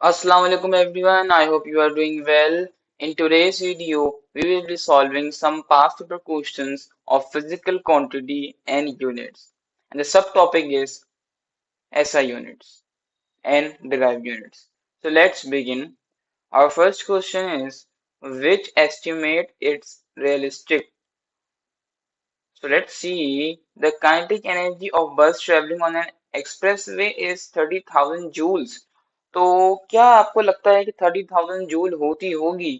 Assalamu alaikum everyone. I hope you are doing well. In today's video, we will be solving some past paper questions of physical quantity and units. And the subtopic is SI units and derived units. So let's begin. Our first question is which estimate is realistic? So let's see. The kinetic energy of bus traveling on an expressway is 30,000 joules. तो क्या आपको लगता है कि 30,000 joule होती होगी?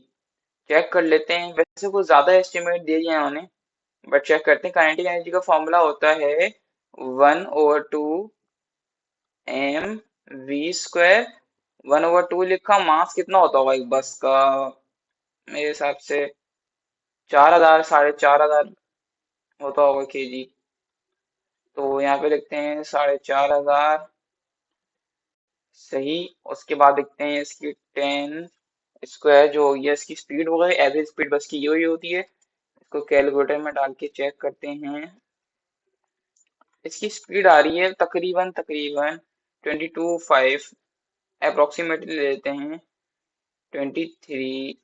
Check कर लेते हैं। वैसे कुछ ज्यादा एस्टिमेट दे दिया है उन्होंने, बट चेक करते हैं। काइनेटिक एनर्जी का फॉर्मूला होता है 1/2 mv²। 1/2 लिखा। मास कितना होता होगा एक बस का? मेरे हिसाब से 4,000 4,500 होता होगा केजी। तो यहाँ पे लिखते हैं 4,500। सही। उसके बाद लिखते हैं इसकी 10 स्क्वायर जो हो गया, इसकी स्पीड हो गई। एवरेज स्पीड बस की यही होती है। इसको कैलकुलेटर में डाल के चेक करते हैं। इसकी स्पीड आ रही है तकरीबन तकरीबन 22.5। अप्रोक्सीमेटली ले लेते हैं 23।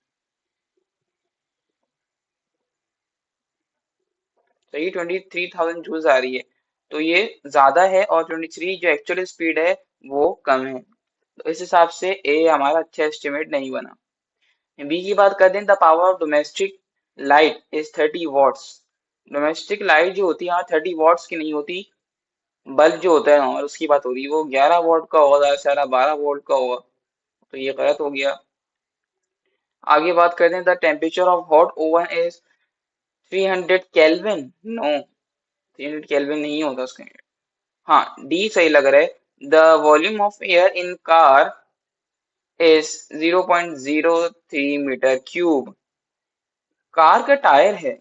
सही, 23,000 जूल्स आ रही है। तो ये ज्यादा है और 23 जो एक्चुअल स्पीड है वो कम है। तो इस हिसाब से ए हमारा अच्छा एस्टिमेट नहीं बना। बी की बात करते हैं। The power of domestic light is 30 watts. Domestic light जो होती है यहाँ 30 वॉट्स की नहीं होती। बल्ब जो होता है नॉर्मल उसकी बात हो रही है, वो 11 वॉट का होगा, ज्यादा से ज्यादा 12 वोल्ट का होगा। तो ये गलत हो गया। आगे बात करते हैं। The temperature of hot oven is 300 kelvin. नो, 300 केल्विन नहीं होता उसका। हाँ, डी सही लग रहा है। The volume of air in car is 0.03 metre cube. Car का टायर है।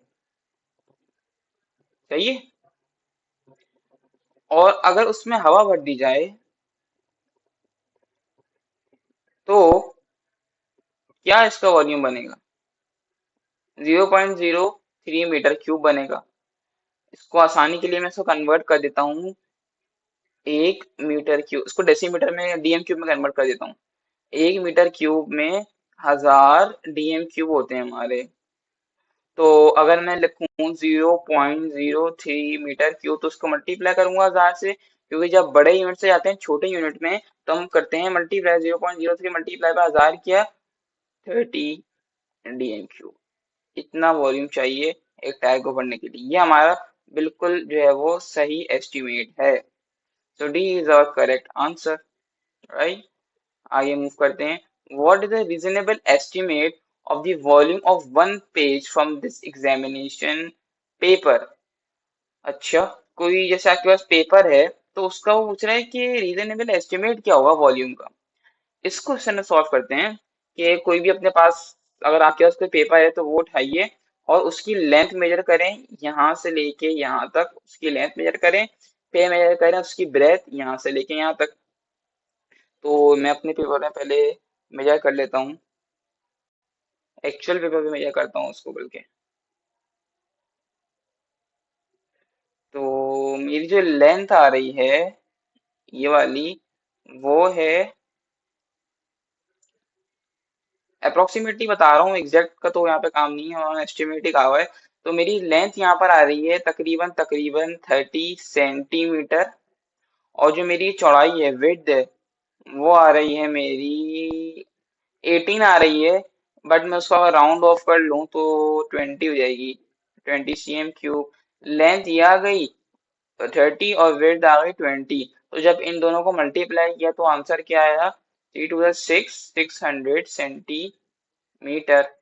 सही है। और अगर उसमें हवा भर दी जाए तो क्या इसका वॉल्यूम बनेगा? 0.03 मीटर क्यूब बनेगा। इसको आसानी के लिए मैं इसको कन्वर्ट कर देता हूँ 1 मीटर क्यूब। इसको डेसीमीटर में डीएम क्यूब में कन्वर्ट कर देता हूँ। 1 मीटर क्यूब में 1000 डीएम क्यूब होते हैं हमारे। तो अगर मैं लिखूं 0.03 मीटर क्यूब तो उसको मल्टीप्लाई करूंगा 1000 से, क्योंकि जब बड़े यूनिट से जाते हैं छोटे यूनिट में तो हम करते हैं मल्टीप्लाई। 0.03 मल्टीप्लाई बाय 1000 किया, 30 डीएम क्यूब। इतना वॉल्यूम चाहिए एक टायर को भरने के लिए। ये हमारा बिल्कुल जो है वो सही एस्टिमेट है। So D is our correct answer. Right. आगे मूव करते हैं। What is the reasonable estimate of the volume of one page from this examination paper? अच्छा, कोई जैसे आपके पास पेपर है तो उसका वो पूछ रहा है कि रीजनेबल एस्टिमेट क्या होगा वॉल्यूम का। इस क्वेश्चन में सॉल्व करते हैं कि कोई भी अपने पास, अगर आपके पास कोई पेपर है तो वो उठाइए और उसकी लेंथ मेजर करें। यहाँ से लेके यहाँ तक उसकी लेंथ मेजर करें। पे मेजर करें उसकी ब्रेथ यहाँ से लेके यहाँ तक। तो मैं अपने पेपर में पहले मेजर कर लेता हूँ। एक्चुअल पेपर पे मेजर करता हूँ उसको बल्कि। तो मेरी जो लेंथ आ रही है ये वाली, वो है अप्रोक्सीमेटली बता रहा हूँ। एग्जैक्ट का तो यहाँ पे काम नहीं है, उन्होंने एस्टिमेट ही कहा हुआ है। तो मेरी लेंथ यहाँ पर आ रही है तकरीबन तकरीबन 30 सेंटीमीटर। और जो मेरी चौड़ाई है, विड्थ है, वो आ रही है मेरी 18 आ रही है। बट मैं उसको अगर राउंड ऑफ कर लूँ तो 20 हो जाएगी। 20 cm क्यूब। लेंथ ये आ गई 30 और विड्थ आ गई 20। तो जब इन दोनों को मल्टीप्लाई किया तो आंसर क्या आया? 3 to the 6 600 सेंटीमीटर।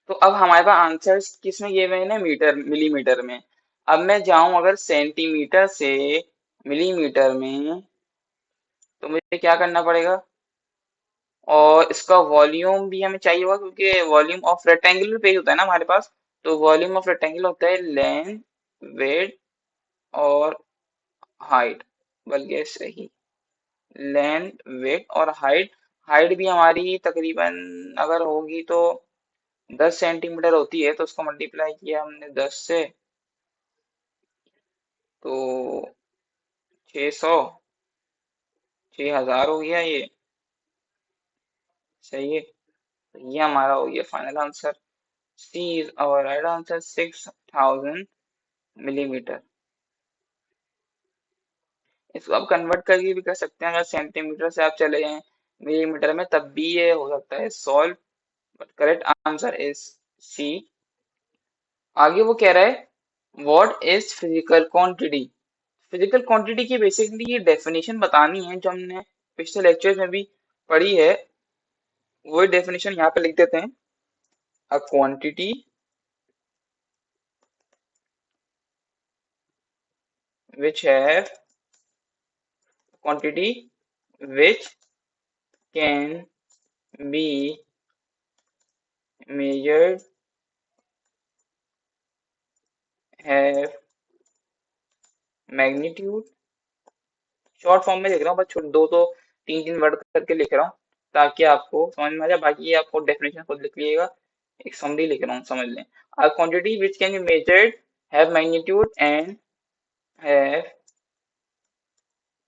तो अब हमारे पास आंसर्स किस में गिवे हैं? मीटर मिलीमीटर में। अब मैं जाऊं अगर सेंटीमीटर से मिलीमीटर में तो मुझे क्या करना पड़ेगा? और इसका वॉल्यूम भी हमें चाहिए होगा, क्योंकि वॉल्यूम ऑफ रेक्टेंगुलर पेज होता है ना हमारे पास। तो वॉल्यूम ऑफ रेक्टेंगल होता है लेंथ, विड्थ और हाइट। बल्कि सही, लेंथ, विड्थ और हाइट। हाइट भी हमारी तकरीबन अगर होगी तो 10 सेंटीमीटर होती है। तो उसको मल्टीप्लाई किया हमने 10 से, तो 600। 6000 हो गया ये। सही है, तो ये हमारा हो गया final answer. C is our right answer, 6000 millimetre. इसको आप कन्वर्ट करके भी कर सकते हैं, अगर सेंटीमीटर से आप चले जाएं मिलीमीटर में, तब भी ये हो सकता है solve. But correct answer is C. आगे वो कह रहा है what is physical quantity. Physical quantity की बेसिकली ये डेफिनेशन बतानी है, जो हमने पिछले लेक्चर में भी पढ़ी है। वही डेफिनेशन यहाँ पे लिख देते हैं। A quantity which have quantity which can be measured, have magnitude। Short form में लिख रहा हूँ, बस दो तो तीन तीन वर्ड करके लिख रहा हूँ ताकि आपको समझ में आ जाए। बाकी आपको डेफिनेशन खुद लिख लीजिएगा, एक समरी लिख रहा हूँ, समझ लें। A quantity which can be measured, have magnitude and have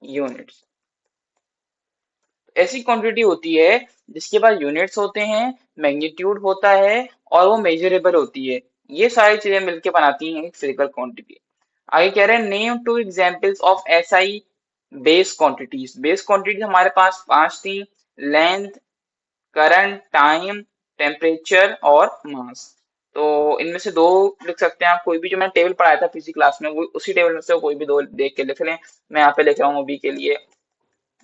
units. ऐसी क्वांटिटी होती है जिसके पास यूनिट्स होते हैं, मैग्नीट्यूड होता है और वो मेजरेबल होती है। ये सारी चीजें मिलकर बनाती हैं एक फिजिकल क्वांटिटी। आगे कह रहे हैं name to examples of SI base quantities. Base quantities हमारे पास पांच थी: लेंथ, करंट, टाइम, टेम्परेचर और मास। तो इनमें से दो लिख सकते हैं आप, कोई भी जो मैंने टेबल पढ़ाया था पिछली क्लास में, वो उसी टेबल में से कोई भी दो देख के लिख लें। मैं यहाँ पे लिख रहा हूँ अभी के लिए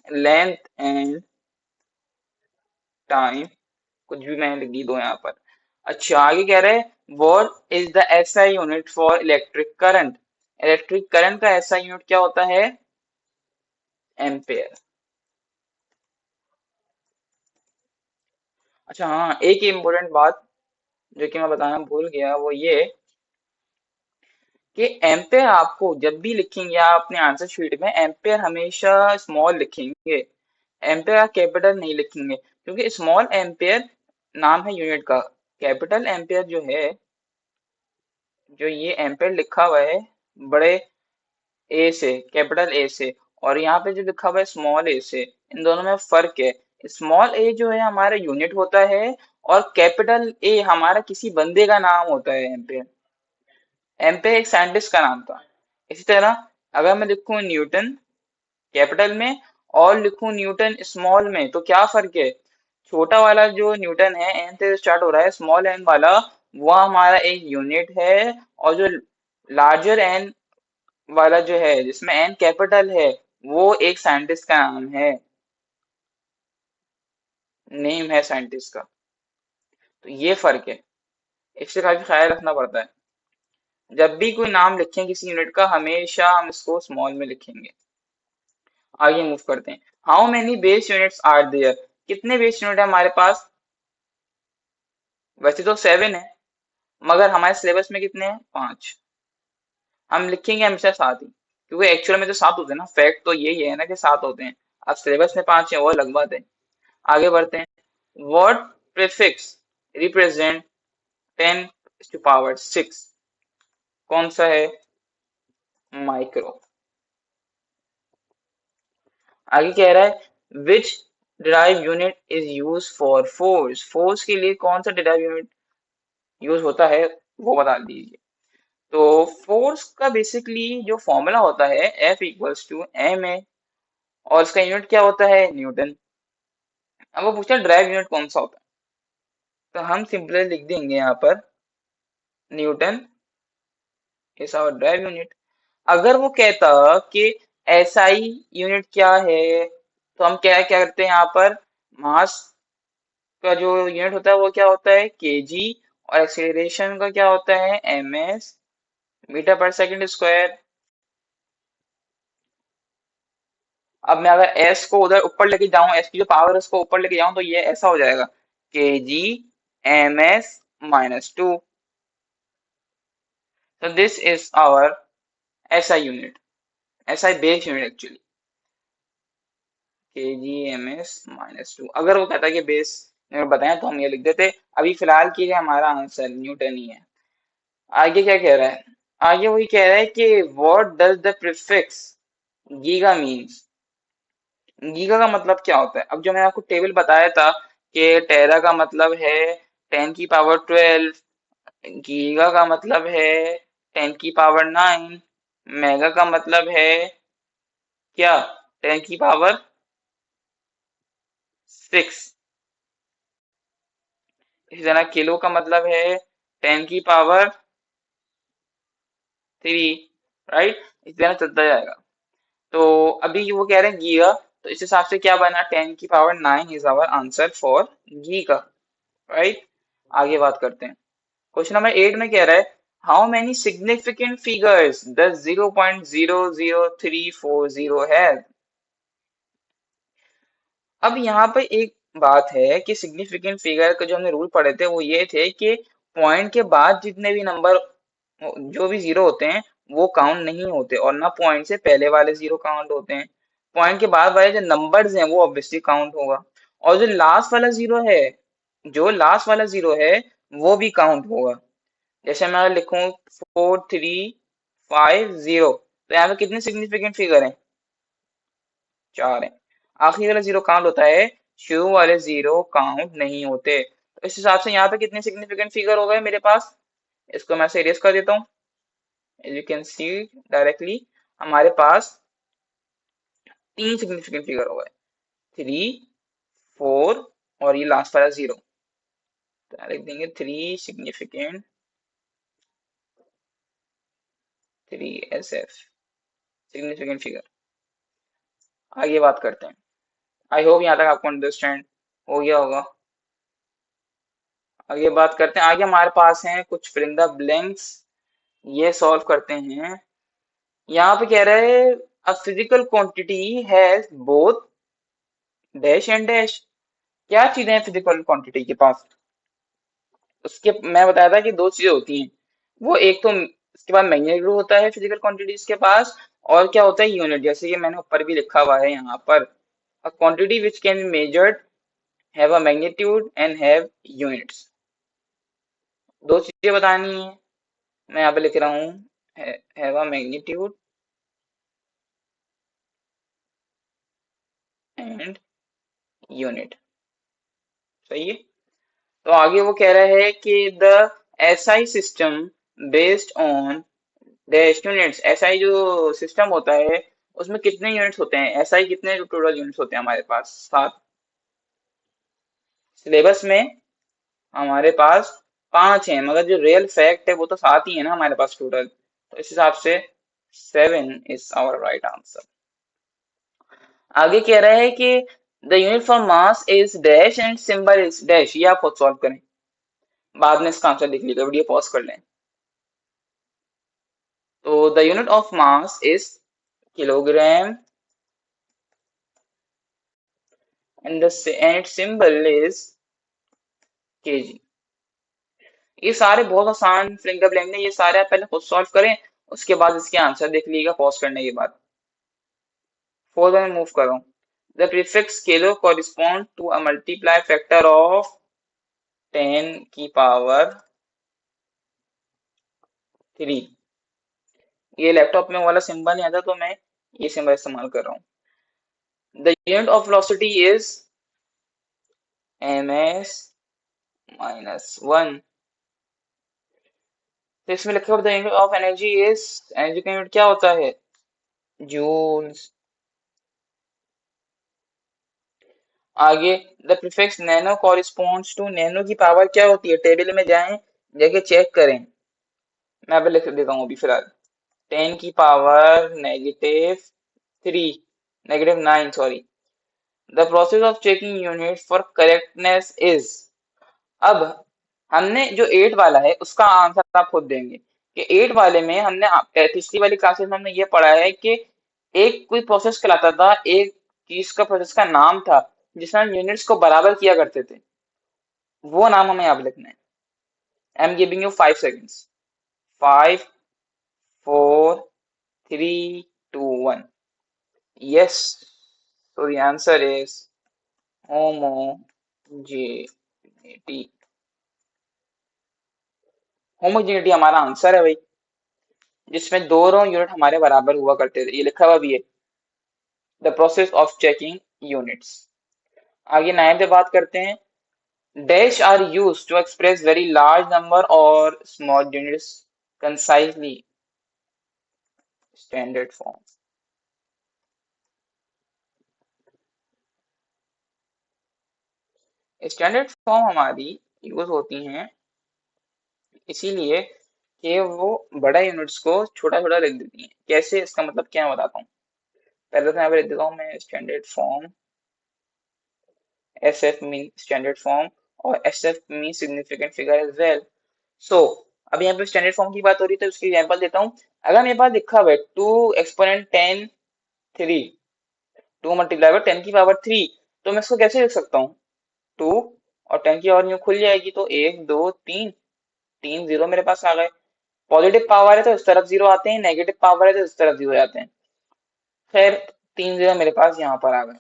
लेंथ एंड टाइम, कुछ भी मैंने लिख दी दो यहाँ पर। अच्छा, आगे कह रहे हैं what is the SI unit for electric current. Electric current का एसआई यूनिट क्या होता है? एम्पेयर। अच्छा हाँ, एक इम्पोर्टेंट बात जो कि मैं बताना भूल गया, वो ये कि एम्पेयर आपको जब भी लिखेंगे आप अपने आंसर शीट में, एम्पेयर हमेशा स्मॉल लिखेंगे। एम्पेयर कैपिटल नहीं लिखेंगे, क्योंकि स्मॉल एम्पेयर नाम है यूनिट का। कैपिटल एम्पेयर जो है, जो ये एम्पेयर लिखा हुआ है बड़े ए से, कैपिटल ए से, और यहाँ पे जो लिखा हुआ है स्मॉल ए से, इन दोनों में फर्क है। स्मॉल ए जो है हमारा यूनिट होता है, और कैपिटल ए हमारा किसी बंदे का नाम होता है। एम्पेयर, एम्पेयर एक साइंटिस्ट का नाम था। इसी तरह अगर मैं लिखूं न्यूटन कैपिटल में और लिखूं न्यूटन स्मॉल में, तो क्या फर्क है? छोटा वाला जो न्यूटन है एन से स्टार्ट हो रहा है, स्मॉल एन वाला, वो हमारा एक यूनिट है। और जो लार्जर एन वाला जो है जिसमें एन कैपिटल है, वो एक साइंटिस्ट का नाम है, नेम है साइंटिस्ट का। तो ये फर्क है, इससे काफी ख्याल रखना पड़ता है। जब भी कोई नाम लिखें किसी यूनिट का, हमेशा हम इसको स्मॉल में लिखेंगे। आगे मूव करते हैं। How many base units are there. कितने बेस यूनिट है हमारे पास? वैसे तो 7 है, मगर हमारे सिलेबस में कितने हैं? 5। हम लिखेंगे हमेशा 7 ही, क्योंकि एक्चुअल में तो 7 होते हैं ना। फैक्ट तो यही है ना कि 7 होते हैं। अब सिलेबस में 5 है, वो अलग बात है। आगे बढ़ते हैं। What prefix represent 10⁶? कौन सा है? माइक्रो। आगे कह रहा है which derive unit is use for force. Force के लिए कौन सा डिराइव यूनिट यूज होता है, वो बता दीजिए। तो फोर्स का बेसिकली जो फॉर्मूला होता है F=ma, और इसका यूनिट क्या होता है? न्यूटन। अब वो पूछा ड्राइव यूनिट कौन सा होता है, तो हम सिंपली लिख देंगे यहाँ पर Newton is hour drive unit. अगर वो कहता कि एसआई यूनिट क्या है, तो हम क्या क्या करते हैं यहाँ पर? मास का जो यूनिट होता है वो क्या होता है? केजी। और एक्सेलरेशन का क्या होता है? एमएस, मीटर पर सेकंड स्क्वायर। अब मैं अगर एस को उधर ऊपर लेके जाऊं, एस की जो पावर है उसको ऊपर लेके जाऊं, तो ये ऐसा हो जाएगा के जी एम एस -2। तो this is our SI unit, SI base unit actually, K G M S -2। अगर वो कहता है कि बेस यूनिट बताएं तो हम ये लिख देते। अभी फिलहाल के लिए हमारा आंसर न्यूटन ही है। आगे क्या कह रहा है? आगे वही कह रहा है कि what does the prefix giga means. Giga का मतलब क्या होता है? अब जो मैंने आपको टेबल बताया था कि टेरा का मतलब है 10 की पावर 12, गीगा का मतलब है 10 की पावर 9, मेगा का मतलब है क्या? 10 की पावर 6। इसी तरह किलो का मतलब है 10 की पावर 3, राइट? इस तरह चलता जाएगा। तो अभी वो कह रहे हैं गीगा, तो इस हिसाब से क्या बना? 10 की power 9 is our answer for giga, right? आगे बात करते हैं। क्वेश्चन नंबर 8 में कह रहा है how many significant figures does 0.00340 have? अब यहाँ पे एक बात है कि सिग्निफिकेंट फिगर के जो हमने रूल पढ़े थे वो ये थे कि पॉइंट के बाद जितने भी नंबर जो भी जीरो होते हैं वो काउंट नहीं होते, और ना पॉइंट से पहले वाले जीरो काउंट होते हैं। पॉइंट के बाद वाले जो नंबर्स हैं वो ऑब्वियसली काउंट होगा, और जो लास्ट वाला जीरो है, जो लास्ट वाला जीरो है वो भी काउंट होगा। जैसे मैं अगर लिखूं 4350, तो यहाँ पे कितने सिग्निफिकेंट फिगर हैं? 4 है। आखिरी वाला जीरो काउंट होता है, शुरू वाले जीरो काउंट नहीं होते। तो इस हिसाब से यहाँ पे कितने सिग्निफिकेंट फिगर हो गए मेरे पास? इसको मैं ऐसे इरेज कर देता हूँ। As you can see directly हमारे पास 3 सिग्निफिकेंट फिगर हो गए, 3, 4 और ये लास्ट वाला जीरो। तो यहाँ लिख देंगे 3 सिग्निफिकेंट फिगर। आगे बात करते हैं। आई होप यहाँ तक आपको अंडरस्टैंड हो गया होगा। आगे बात करते हैं। आगे हमारे पास हैं कुछ फिल इन द ब्लैंक्स, ये सॉल्व करते हैं। यहाँ पे कह रहे हैं a physical quantity has both dash and dash. क्या चीजें हैं फिजिकल क्वांटिटी के पास? उसके मैं बताया था कि दो चीजें होती हैं। वो एक तो इसके बाद मैग्नीट्यूड होता है फिजिकल क्वांटिटीज के पास, और क्या होता है? यूनिट। जैसे कि मैंने ऊपर भी लिखा हुआ है यहाँ पर, a quantity which can be measured have a magnitude and have units. दो चीजें बतानी है, मैं यहाँ पे लिख रहा हूँ have a magnitude and unit. सही है। तो आगे वो कह रहा है कि the SI system based on dash units. SI जो सिस्टम होता है उसमें कितने यूनिट्स होते हैं? एसआई कितने टोटल यूनिट्स होते हैं हमारे पास? 7। सिलेबस में हमारे पास 5 हैं, मगर जो रियल फैक्ट है वो तो 7 ही है ना हमारे पास टोटल। तो इस हिसाब से 7 इज आवर राइट आंसर। आगे कह रहा है कि the unit for mass is dash and symbol is dash. ये आप खुद सॉल्व करें, बाद में इसका आंसर लिख लीजिएगा, वीडियो पॉज कर लें। तो the unit of mass is kilogram and its symbol is kg। ये सारे बहुत आसान फिल इन द ब्लैंक है, ये सारे आप पहले खुद सॉल्व करें, उसके बाद इसके आंसर देख लीजिएगा पॉज करने के बाद। फोर्थ में मूव कर रहा हूँ। The prefix kilo correspond to a multiply factor of 10 की पावर 3। ये लैपटॉप में वाला सिंबल नहीं आता तो मैं ये सिंबल इस्तेमाल कर रहा हूँ। The unit of velocity is ms-1। तो इसमें लिखा हुआ the unit of energy is, energy का यूनिट क्या होता है? जूल्स। आगे the prefix nano corresponds to, nano की पावर क्या होती है? टेबल में जाएं, जाके चेक करें। मैं अभी लिख देता हूँ अभी फिलहाल। 10 की power -3, -9 sorry. The process of checking unit for correctness is. अब हमने जो 8 वाला है उसका आंसर आप खुद देंगे कि 8 वाले में हमने पिछली वाली क्लासेस में हमने ये पढ़ा है कि एक कोई प्रोसेस कहलाता था, एक चीज का प्रोसेस का नाम था जिसमें हम यूनिट्स को बराबर किया करते थे। वो नाम हमें यहाँ पे लिखना है। I am giving you 5 seconds. 5, 4, 3, 2, 1। Yes, so the answer is homogeneity। Homogeneity हमारा आंसर है भाई, जिसमें दोनों यूनिट हमारे बराबर हुआ करते थे। ये लिखा हुआ भी है, the process of checking units. आगे 9 पे बात करते हैं। Dash are use to express very large number और small units concisely. Standard form. Standard form हमारी यूज होती हैं इसीलिए कि वो बड़ा यूनिट्स को छोटा छोटा लिख देती हैं। कैसे, इसका मतलब क्या है बताता हूँ। पहले तो यहाँ पे लिख देता हूँ मैं standard form. S F mean standard form और S F mean significant figure as well. So अब यहाँ पे स्टैंडर्ड फॉर्म की बात हो रही है तो उसकी एग्जांपल देता हूँ। अगर मेरे पास लिखा हुआ है 2 एक्सपोनेंट 10 3, 2 × 10⁻³ तो मैं इसको कैसे लिख सकता हूँ। 2 और 10 की पावर यूं खुल जाएगी तो 1 2 3, 3 जीरो मेरे पास आ गए। पॉजिटिव पावर है तो इस तरफ जीरो आते हैं, नेगेटिव पावर है तो इस तरफ जीरो आते हैं। खैर 3 जीरो मेरे पास यहाँ पर आ गए।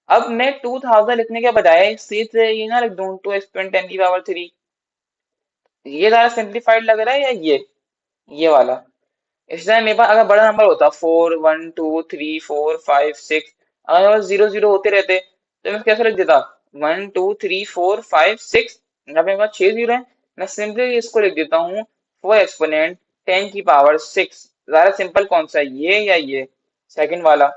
अब मैं 2000 लिखने के बजाय सीधे ये ना लिख दूं 2 × 10⁻³ ये ज्यादा सिंप्लीफाइड लग रहा है या ये वाला। इस टाइम मेरे पास अगर बड़ा नंबर होता 4 1 2 3 4 5 6, अगर मेरे पास जीरो जीरो होते रहते तो मैं कैसे लिख देता 1 2 3 4 5 6। यहाँ पे मेरे पास 6 जीरो है, मैं सिंपली इसको लिख देता हूँ 4 एक्सपोनेंट 10⁻⁶। ज्यादा सिंपल कौन सा है, ये या ये सेकंड वाला।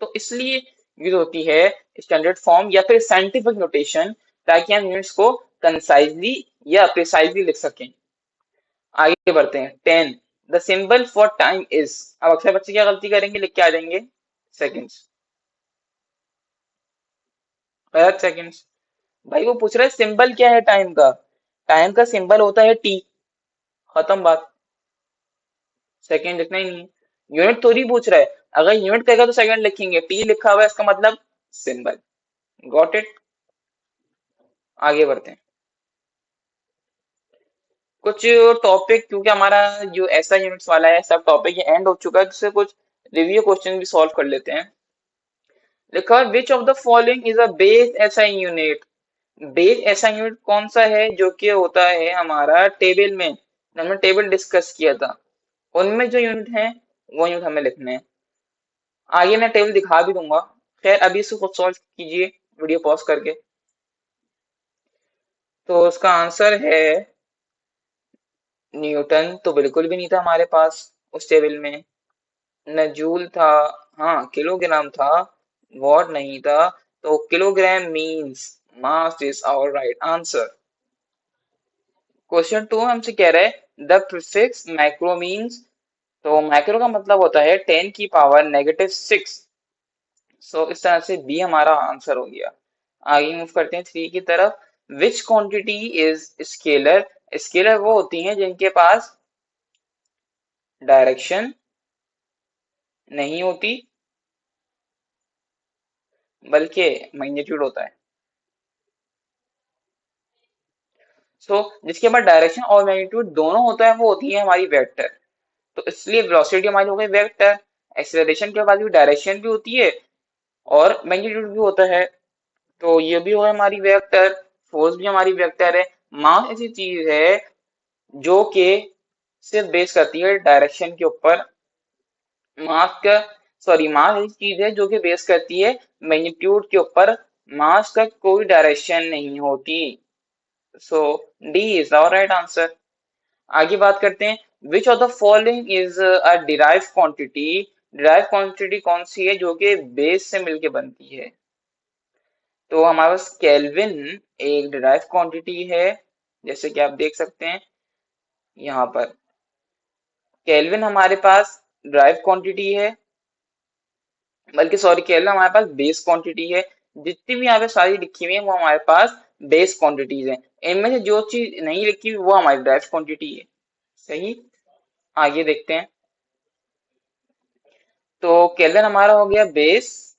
तो इसलिए यूज होती है स्टैंडर्ड फॉर्म या फिर साइंटिफिक नोटेशन ताकि हम यूनिट्स को कंसाइजली या प्रिसाइजली लिख सकें। आगे बढ़ते हैं। 10 the symbol for time is. अब अक्सर बच्चे क्या गलती करेंगे, लिख के आ जाएंगे सेकंड्स। गलत, सेकंड्स। भाई वो पूछ रहा है सिंबल क्या है टाइम का। टाइम का सिंबल होता है टी, खत्म बात। सेकंड लिखना ही नहीं है। यूनिट थोड़ी पूछ रहा है, अगर यूनिट कहेगा तो सेकंड लिखेंगे, टी लिखा हुआ है इसका मतलब सिंबल। Got it. आगे बढ़ते हैं। कुछ टॉपिक, क्योंकि हमारा जो ऐसा यूनिट्स वाला है सब टॉपिक एंड हो चुका है, जिससे कुछ रिव्यू क्वेश्चन भी सॉल्व कर लेते हैं। लिखा विच of the following is a base SI unit. Base SI unit कौन सा है जो कि होता है हमारा टेबल में, हमने टेबल डिस्कस किया था उनमें जो यूनिट है वो यूनिट हमें लिखने हैं। आगे मैं टेबल दिखा भी दूंगा। खैर अभी इसको खुद सॉल्व कीजिए वीडियो पॉज करके। तो उसका आंसर है न्यूटन तो बिल्कुल भी नहीं था हमारे पास उस टेबल में। न जूल था, हाँ किलोग्राम था, वॉट नहीं था। तो kilogram means mass is our right answer. Question 2 हमसे कह रहा है द प्रीफिक्स माइक्रो मीन्स। तो माइक्रो का मतलब होता है 10⁻⁻⁶। सो इस तरह से बी हमारा आंसर हो गया। आगे मूव करते हैं 3 की तरफ। विच क्वांटिटी इज स्केलर। स्केलर वो होती हैं जिनके पास डायरेक्शन नहीं होती बल्कि मैग्नीट्यूड होता है। सो जिसके पास डायरेक्शन और मैग्नीट्यूड दोनों होता है वो होती है हमारी वेक्टर। तो इसलिए वेलोसिटी हमारी हो गई वेक्टर। एक्सेलरेशन के बाद भी डायरेक्शन भी होती है और मैग्नीट्यूड भी होता है, तो ये भी होगा हमारी वेक्टर। फोर्स भी हमारी वेक्टर है। मास ऐसी चीज है जो कि सिर्फ बेस करती है डायरेक्शन के ऊपर। मास का मास ऐसी चीज है जो कि बेस करती है मैग्नीट्यूड के ऊपर। मास का कोई डायरेक्शन नहीं होती। So D is our right answer. आगे बात करते हैं। Which of the following is a derive quantity. Derive quantity कौन सी है जो कि बेस से मिलके बनती है। तो हमारे पास केल्विन एक डिराइव क्वांटिटी है, जैसे कि आप देख सकते हैं यहाँ पर। केल्विन हमारे पास डिराइव क्वांटिटी है, बल्कि सॉरी केल्विन हमारे पास बेस क्वांटिटी है। जितनी भी यहाँ पे सारी लिखी हुई है वो हमारे पास बेस क्वांटिटीज है। इनमें से जो चीज नहीं लिखी हुई वो हमारी डिराइव क्वांटिटी है। सही। आगे देखते हैं। तो केल्विन हमारा हो गया बेस,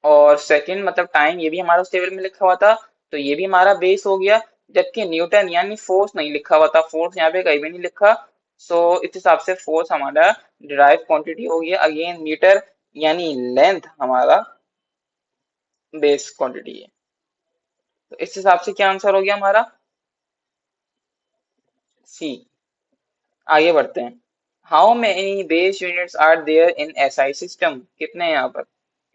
और सेकंड मतलब टाइम ये भी हमारा उस टेबल में लिखा हुआ था तो ये भी हमारा बेस हो गया। जबकि न्यूटन यानी फोर्स नहीं लिखा हुआ था, फोर्स यहाँ पे कहीं भी नहीं लिखा। सो इस हिसाब से फोर्स हमारा डिराइव क्वांटिटी हो गया। अगेन मीटर यानी लेंथ हमारा बेस क्वांटिटी है। तो इस हिसाब से क्या आंसर हो गया हमारा, सी। आगे बढ़ते हैं। How many base units are there in SI system. कितने हैं यहाँ पर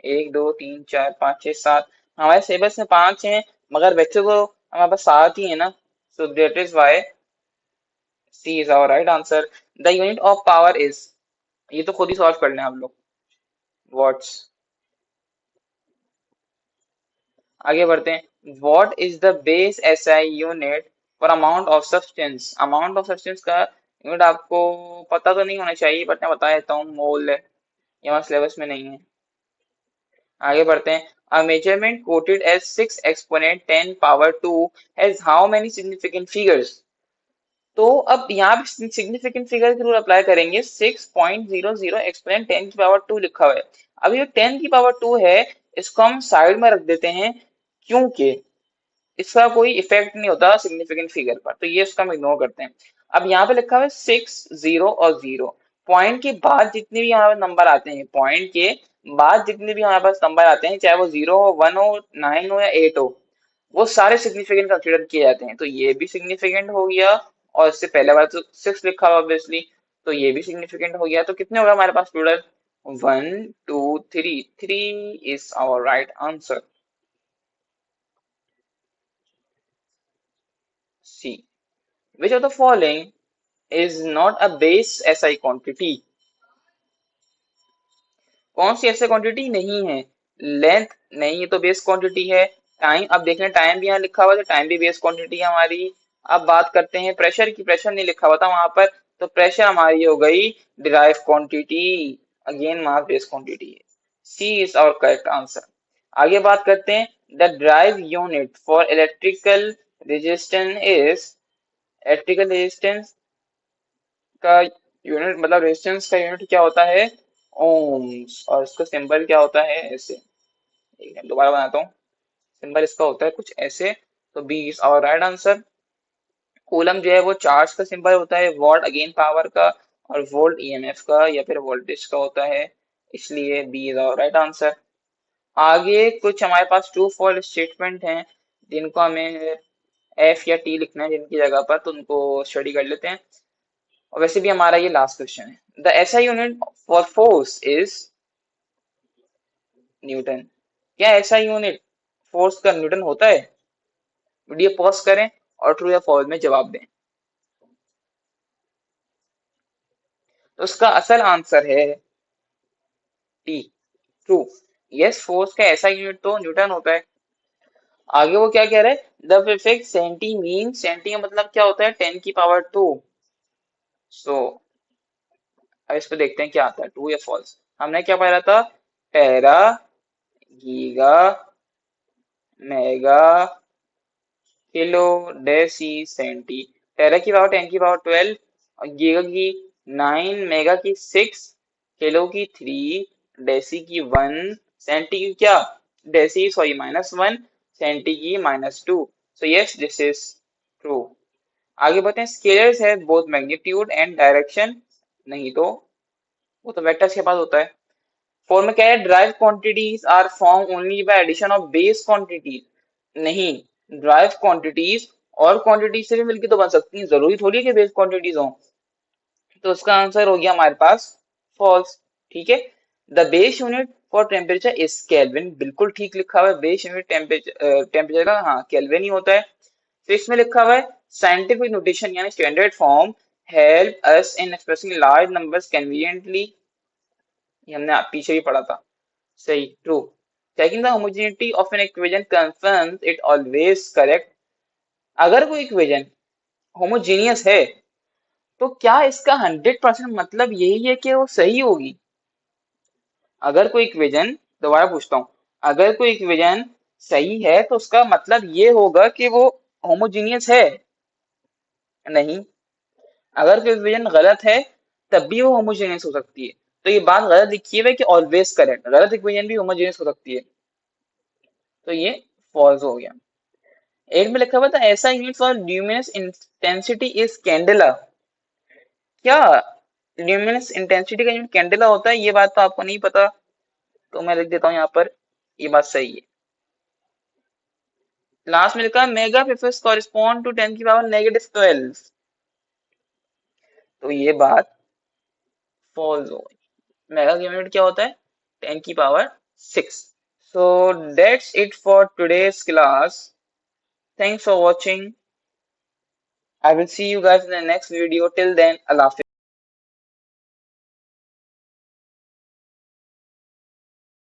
एक दो तीन चार पाँच छः सात, हमारे सिलेबस में पांच हैं मगर बच्चों को हमारे पास सात ही है ना, so that is why C is our right answer. The unit of power is, ये तो खुद ही सॉल्व कर लें आप लोग, वॉट्स। आगे बढ़ते हैं, what is the base SI unit for amount of substance. Amount of substance का यूनिट आपको पता तो नहीं होना चाहिए बट मैं बता देता हूँ, मोल है, ये हमारे सिलेबस में नहीं है। आगे बढ़ते हैं, a measurement quoted as 6 exponent 10 power 2 has how many significant figures. तो अब यहाँ पे सिग्निफिकेंट फिगर के रूल अप्लाई करेंगे, 6.00 एक्सपोनेंट 10 की पावर 2 लिखा हुआ है। अब ये 10 की पावर 2 है, इसको हम साइड में रख देते हैं क्योंकि इसका कोई इफेक्ट नहीं होता सिग्निफिकेंट फिगर पर, तो ये इसका हम इग्नोर करते हैं। अब यहाँ पे लिखा हुआ है 6 0 और 0, पॉइंट के बाद जितने भी हमारे पास नंबर आते हैं, पॉइंट के बाद जितने भी हमारे पास नंबर आते हैं, चाहे वो 0 हो, 1 हो, 9 हो या 8 हो, वो सारे सिग्निफिकेंट कंसिडर किए जाते हैं। तो ये भी सिग्निफिकेंट हो गया, और इससे पहले बार तो 6 लिखा हुआ ऑब्वियसली, तो ये भी सिग्निफिकेंट हो गया। तो कितने होगा हमारे पास total, 1 2 3, 3 is our right answer, C. Which of the following is not a base SI quantity? कौन सी ऐसे क्वांटिटी नहीं है? लेंथ नहीं, ये तो बेस क्वांटिटी है। टाइम, अब देख रहे हैं टाइम भी यहाँ लिखा हुआ है, तो टाइम भी बेस क्वांटिटी है हमारी। अब बात करते हैं प्रेशर की, प्रेशर नहीं लिखा हुआ था वहां पर, तो प्रेशर हमारी हो गई डिराइव क्वांटिटी, अगेन मास बेस क्वांटिटी है। सी इज आवर करेक्ट आंसर। आगे बात करते हैं, the drive unit for electrical resistance is, electrical resistance का यूनिट मतलब रेजिस्टेंस का यूनिट क्या होता है, ओम्स, और इसका सिंबल क्या होता है, ऐसे। एक मिनट दोबारा बनाता हूँ, सिंबल इसका होता है कुछ ऐसे। तो B is our right answer. Coulomb जो है वो चार्ज का सिंबल होता है, वॉट अगेन पावर का, और वोल्ट ईएमएफ का या फिर वोल्टेज का होता है, इसलिए B is our right answer. आगे कुछ हमारे पास ट्रू फॉल्स स्टेटमेंट हैं, जिनको हमें एफ या टी लिखना है जिनकी जगह पर, तो उनको स्टडी कर लेते हैं। और वैसे भी हमारा ये लास्ट क्वेश्चन है। The SI unit for force is Newton. क्या ऐसा यूनिट फोर्स का न्यूटन होता है? वीडियो पॉज करें और ट्रू या फॉल्स में जवाब दें। तो उसका असल आंसर है टी, ट्रू। यस, फोर्स का ऐसा यूनिट तो न्यूटन होता है। आगे वो क्या कह रहा है, the prefix centi mean, centi का मतलब क्या होता है, 10 की पावर 2। सो अब इस पे देखते हैं क्या आता है, ट्रू या फॉल्स। हमने क्या पढ़ा था, tera, giga, mega, kilo, deci, centi. Tera की पावर 10 की पावर 12, और गीगा की 9, मेगा की 6, किलो की 3, डेसी की 1, सेंटी की क्या, डेसी सॉरी -1, सेंटी की -2। So yes, this is true. आगे बढ़ते हैं, स्केलर्स है बोथ मैग्नीट्यूड एंड डायरेक्शन, नहीं तो वो तो वेक्टर्स के पास होता है। फॉर्म में क्या है, derived quantities are form only by addition of base quantities, नहीं, ड्राइव क्वांटिटीज और क्वांटिटीज से भी मिलकर तो बन सकती हैं, जरूरी थोड़ी है कि बेस क्वांटिटीज हो। तो उसका आंसर हो गया हमारे पास फॉल्स। ठीक है, the base unit for temperature is kelvin, बिल्कुल ठीक लिखा हुआ है, बेस यूनिट टेम्परेचर, टेम्परेचर का हाँ केल्विन ही होता है। फिफ्थ में लिखा हुआ है, साइंटिफिक नोटेशन यानी स्टैंडर्ड फॉर्म हेल्प अस इन एक्सप्रेसिंग लार्ज नंबर्स कन्वीनियंटली, ये हमने पीछे भी पढ़ा था, सही, true. Checking the homogeneity of an equation confirms it always correct. अगर कोई इक्वेशन होमोजीनियस है तो क्या इसका 100% मतलब यही है कि वो सही होगी? अगर कोई इक्वेशन, दोबारा पूछता हूँ, अगर कोई इक्वेशन सही है तो उसका मतलब ये होगा कि वो होमोजीनियस है? नहीं। अगर कोई इक्वेशन गलत है तब भी वो होमोजीनियस हो सकती है, तो ये बात गलत लिखी है कि ऑलवेज करेक्ट, गलत इक्वेशन भी होमोजीनियस हो सकती है, तो ये फॉल्स हो गया। एक में लिखा हुआ था, ऐसा unit for luminous intensity is candela. क्या ल्यूमिनस इंटेंसिटी का यूनिट कैंडेला होता है? ये बात तो आपको नहीं पता, तो मैं लिख देता हूँ यहाँ पर, ये बात सही है। लास्ट में लिखा मेगा पिक्सेल्स कॉरिस्पॉन्ड टू 10 की पावर -12, तो ये बात फॉल्स हो गई। मेगा का यूनिट क्या होता है, 10 की power 6. So that's it for today's class. Thanks for watching. I will see you guys in the next video. Till then, Allah Hafiz.